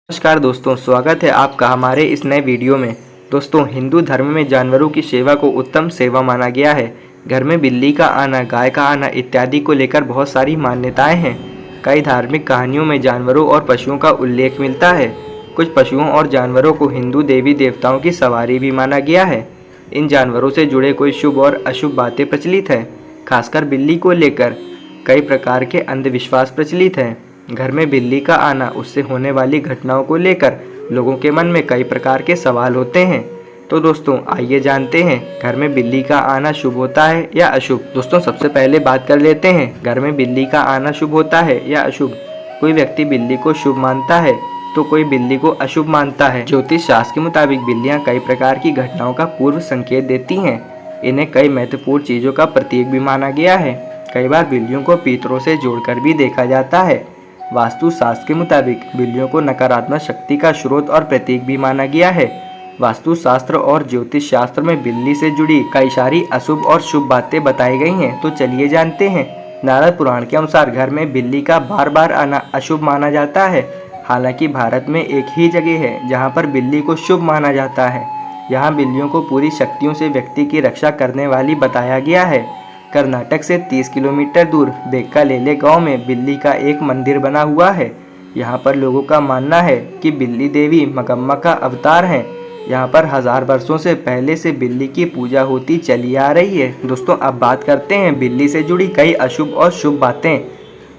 नमस्कार दोस्तों, स्वागत है आपका हमारे इस नए वीडियो में। दोस्तों, हिंदू धर्म में जानवरों की सेवा को उत्तम सेवा माना गया है। घर में बिल्ली का आना, गाय का आना इत्यादि को लेकर बहुत सारी मान्यताएं हैं। कई धार्मिक कहानियों में जानवरों और पशुओं का उल्लेख मिलता है। कुछ पशुओं और जानवरों को हिंदू देवी देवताओं की सवारी भी माना गया है। इन जानवरों से जुड़े कोई शुभ और अशुभ बातें प्रचलित हैं। खासकर बिल्ली को लेकर कई प्रकार के अंधविश्वास प्रचलित हैं। घर में बिल्ली का आना, उससे होने वाली घटनाओं को लेकर लोगों के मन में कई प्रकार के सवाल होते हैं। तो दोस्तों, आइए जानते हैं घर में बिल्ली का आना शुभ होता है या अशुभ। दोस्तों, सबसे पहले बात कर लेते हैं घर में बिल्ली का आना शुभ होता है या अशुभ। कोई व्यक्ति बिल्ली को शुभ मानता है तो कोई बिल्ली को अशुभ मानता है। ज्योतिष शास्त्र के मुताबिक बिल्लियां कई प्रकार की घटनाओं का पूर्व संकेत देती हैं। इन्हें कई महत्वपूर्ण चीज़ों का प्रतीक भी माना गया है। कई बार बिल्लियों को पितरों से जोड़कर भी देखा जाता है। वास्तु शास्त्र के मुताबिक बिल्लियों को नकारात्मक शक्ति का स्रोत और प्रतीक भी माना गया है। वास्तु शास्त्र और ज्योतिष शास्त्र में बिल्ली से जुड़ी कई सारी अशुभ और शुभ बातें बताई गई हैं। तो चलिए जानते हैं। नारद पुराण के अनुसार घर में बिल्ली का बार बार आना अशुभ माना जाता है। हालांकि भारत में एक ही जगह है जहां पर बिल्ली को शुभ माना जाता है। यहाँ बिल्लियों को पूरी शक्तियों से व्यक्ति की रक्षा करने वाली बताया गया है। कर्नाटक से 30 किलोमीटर दूर बेक्कालेले गांव में बिल्ली का एक मंदिर बना हुआ है। यहाँ पर लोगों का मानना है कि बिल्ली देवी मगम्मा का अवतार हैं। यहाँ पर 1000 वर्षों से पहले से बिल्ली की पूजा होती चली आ रही है। दोस्तों, अब बात करते हैं बिल्ली से जुड़ी कई अशुभ और शुभ बातें।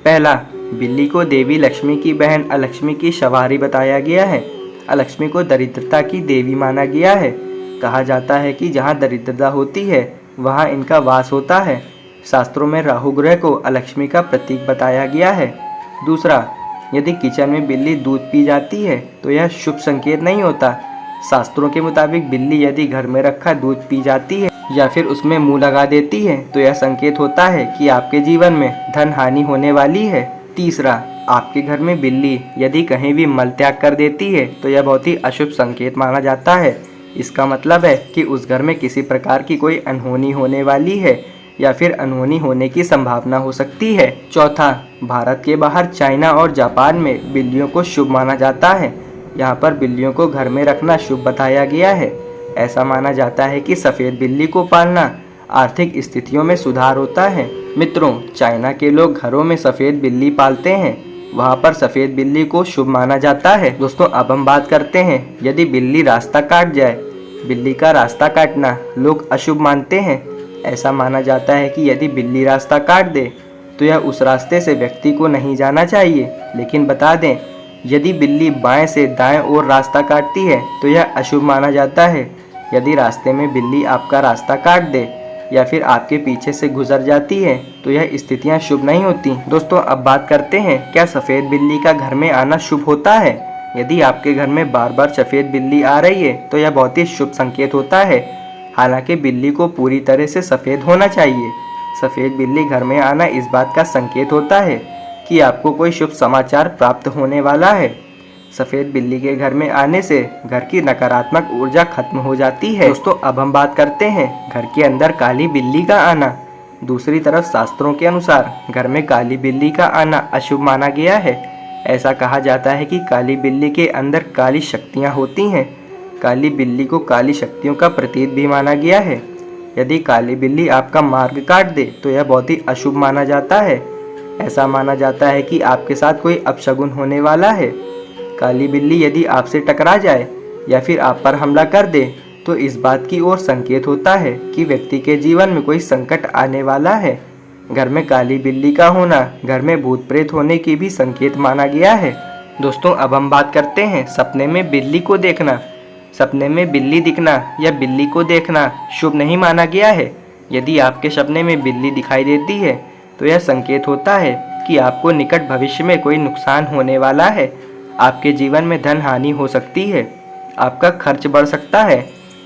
पहला, बिल्ली को देवी लक्ष्मी की बहन अलक्ष्मी की सवारी बताया गया है। अलक्ष्मी को दरिद्रता की देवी माना गया है। कहा जाता है कि जहाँ दरिद्रता होती है वहाँ इनका वास होता है। शास्त्रों में राहु ग्रह को अलक्ष्मी का प्रतीक बताया गया है। दूसरा, यदि किचन में बिल्ली दूध पी जाती है तो यह शुभ संकेत नहीं होता। शास्त्रों के मुताबिक बिल्ली यदि घर में रखा दूध पी जाती है या फिर उसमें मुंह लगा देती है तो यह संकेत होता है कि आपके जीवन में धन हानि होने वाली है। तीसरा, आपके घर में बिल्ली यदि कहीं भी मल त्याग कर देती है तो यह बहुत ही अशुभ संकेत माना जाता है। इसका मतलब है कि उस घर में किसी प्रकार की कोई अनहोनी होने वाली है या फिर अनहोनी होने की संभावना हो सकती है। चौथा, भारत के बाहर चाइना और जापान में बिल्लियों को शुभ माना जाता है। यहाँ पर बिल्लियों को घर में रखना शुभ बताया गया है। ऐसा माना जाता है कि सफ़ेद बिल्ली को पालना आर्थिक स्थितियों में सुधार होता है। मित्रों, चाइना के लोग घरों में सफ़ेद बिल्ली पालते हैं। वहाँ पर सफ़ेद बिल्ली को शुभ माना जाता है। दोस्तों, अब हम बात करते हैं यदि बिल्ली रास्ता काट जाए। बिल्ली का रास्ता काटना लोग अशुभ मानते हैं। ऐसा माना जाता है कि यदि बिल्ली रास्ता काट दे तो यह उस रास्ते से व्यक्ति को नहीं जाना चाहिए। लेकिन बता दें, यदि बिल्ली बाएं से दाएं ओर रास्ता काटती है तो यह अशुभ माना जाता है। यदि रास्ते में बिल्ली आपका रास्ता काट दे या फिर आपके पीछे से गुजर जाती है तो यह स्थितियां शुभ नहीं होती। दोस्तों, अब बात करते हैं क्या सफ़ेद बिल्ली का घर में आना शुभ होता है। यदि आपके घर में बार बार सफ़ेद बिल्ली आ रही है तो यह बहुत ही शुभ संकेत होता है। हालांकि बिल्ली को पूरी तरह से सफ़ेद होना चाहिए। सफ़ेद बिल्ली घर में आना इस बात का संकेत होता है कि आपको कोई शुभ समाचार प्राप्त होने वाला है। सफ़ेद बिल्ली के घर में आने से घर की नकारात्मक ऊर्जा खत्म हो जाती है। दोस्तों, अब हम बात करते हैं घर के अंदर काली बिल्ली का आना। दूसरी तरफ शास्त्रों के अनुसार घर में काली बिल्ली का आना अशुभ माना गया है। ऐसा कहा जाता है कि काली बिल्ली के अंदर काली शक्तियाँ होती हैं। काली बिल्ली को काली शक्तियों का प्रतीक भी माना गया है। यदि काली बिल्ली आपका मार्ग काट दे तो यह बहुत ही अशुभ माना जाता है। ऐसा माना जाता है कि आपके साथ कोई अपशगुन होने वाला है। काली बिल्ली यदि आपसे टकरा जाए या फिर आप पर हमला कर दे तो इस बात की ओर संकेत होता है कि व्यक्ति के जीवन में कोई संकट आने वाला है। घर में काली बिल्ली का होना घर में भूत प्रेत होने की भी संकेत माना गया है। दोस्तों, अब हम बात करते हैं सपने में बिल्ली को देखना। सपने में बिल्ली दिखना या बिल्ली को देखना शुभ नहीं माना गया है। यदि आपके सपने में बिल्ली दिखाई देती है तो यह संकेत होता है कि आपको निकट भविष्य में कोई नुकसान होने वाला है। आपके जीवन में धन हानि हो सकती है। आपका खर्च बढ़ सकता है।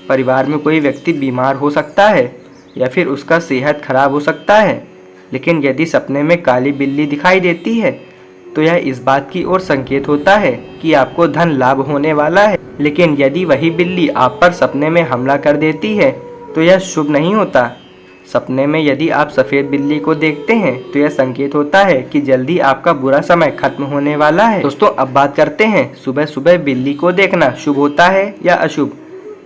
परिवार में कोई व्यक्ति बीमार हो सकता है या फिर उसका सेहत खराब हो सकता है। लेकिन यदि सपने में काली बिल्ली दिखाई देती है तो यह इस बात की ओर संकेत होता है कि आपको धन लाभ होने वाला है। लेकिन यदि वही बिल्ली आप पर सपने में हमला कर देती है तो यह शुभ नहीं होता। सपने में यदि आप सफ़ेद बिल्ली को देखते हैं तो यह संकेत होता है कि जल्दी आपका बुरा समय खत्म होने वाला है। दोस्तों अब बात करते हैं सुबह सुबह बिल्ली को देखना शुभ होता है या अशुभ।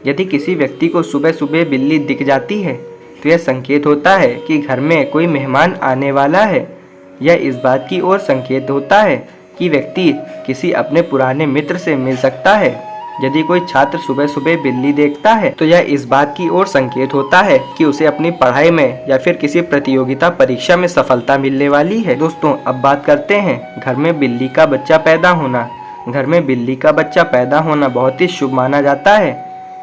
यदि किसी व्यक्ति को सुबह सुबह बिल्ली दिख जाती है तो यह संकेत होता है कि घर में कोई मेहमान आने वाला है। यह इस बात की ओर संकेत होता है कि व्यक्ति किसी अपने पुराने मित्र से मिल सकता है। यदि कोई छात्र सुबह सुबह बिल्ली देखता है तो यह इस बात की ओर संकेत होता है कि उसे अपनी पढ़ाई में या फिर किसी प्रतियोगिता परीक्षा में सफलता मिलने वाली है। दोस्तों अब बात करते हैं घर में बिल्ली का बच्चा पैदा होना। घर में बिल्ली का बच्चा पैदा होना बहुत ही शुभ माना जाता है।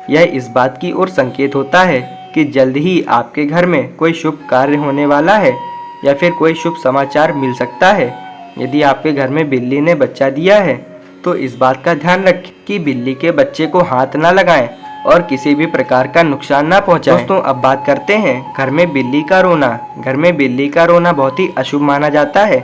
यह इस बात की ओर संकेत होता है कि जल्द ही आपके घर में कोई शुभ कार्य होने वाला है या फिर कोई शुभ समाचार मिल सकता है। यदि आपके घर में बिल्ली ने बच्चा दिया है तो इस बात का ध्यान रखें कि बिल्ली के बच्चे को हाथ ना लगाएं और किसी भी प्रकार का नुकसान ना पहुंचाएं। दोस्तों अब बात करते हैं घर में बिल्ली का रोना। घर में बिल्ली का रोना बहुत ही अशुभ माना जाता है।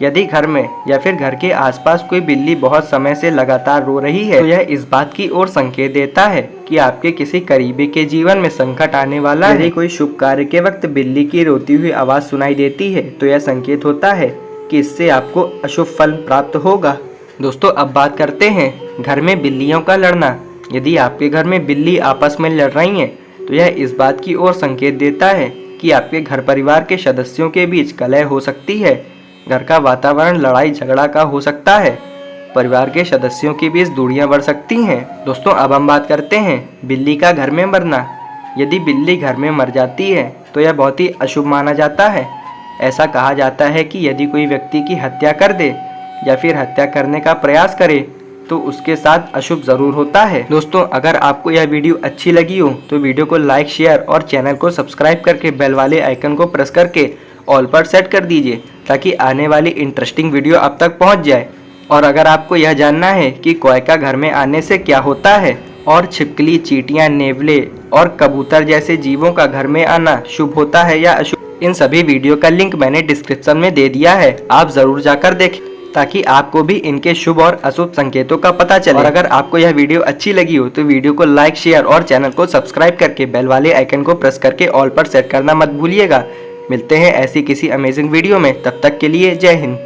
यदि घर में या फिर घर के आसपास कोई बिल्ली बहुत समय से लगातार रो रही है तो यह इस बात की ओर संकेत देता है कि आपके किसी करीबी के जीवन में संकट आने वाला है। यदि कोई शुभ कार्य के वक्त बिल्ली की रोती हुई आवाज़ सुनाई देती है तो यह संकेत होता है कि इससे आपको अशुभ फल प्राप्त होगा। दोस्तों अब बात करते हैं घर में बिल्लियों का लड़ना। यदि आपके घर में बिल्ली आपस में लड़ रही हैं तो यह इस बात की ओर संकेत देता है कि आपके घर परिवार के सदस्यों के बीच कलह हो सकती है। घर का वातावरण लड़ाई झगड़ा का हो सकता है। परिवार के सदस्यों के बीच दूरियां बढ़ सकती हैं। दोस्तों अब हम बात करते हैं बिल्ली का घर में मरना। यदि बिल्ली घर में मर जाती है तो यह बहुत ही अशुभ माना जाता है। ऐसा कहा जाता है कि यदि कोई व्यक्ति की हत्या कर दे या फिर हत्या करने का प्रयास करे तो उसके साथ अशुभ ज़रूर होता है। दोस्तों अगर आपको यह वीडियो अच्छी लगी हो तो वीडियो को लाइक शेयर और चैनल को सब्सक्राइब करके बेल वाले आइकन को प्रेस करके ऑल पर सेट कर दीजिए ताकि आने वाली इंटरेस्टिंग वीडियो आप तक पहुंच जाए। और अगर आपको यह जानना है कि कोयका घर में आने से क्या होता है और छिपकली, चींटियां, नेवले और कबूतर जैसे जीवों का घर में आना शुभ होता है या अशुभ, इन सभी वीडियो का लिंक मैंने डिस्क्रिप्शन में दे दिया है। आप ज़रूर जाकर देखें ताकि आपको भी इनके शुभ और अशुभ संकेतों का पता चले। और अगर आपको यह वीडियो अच्छी लगी हो तो वीडियो को लाइक शेयर और चैनल को सब्सक्राइब करके बेल वाले आइकन को प्रेस करके ऑल पर सेट करना मत भूलिएगा। मिलते हैं ऐसी किसी अमेजिंग वीडियो में, तब तक के लिए जय हिंद।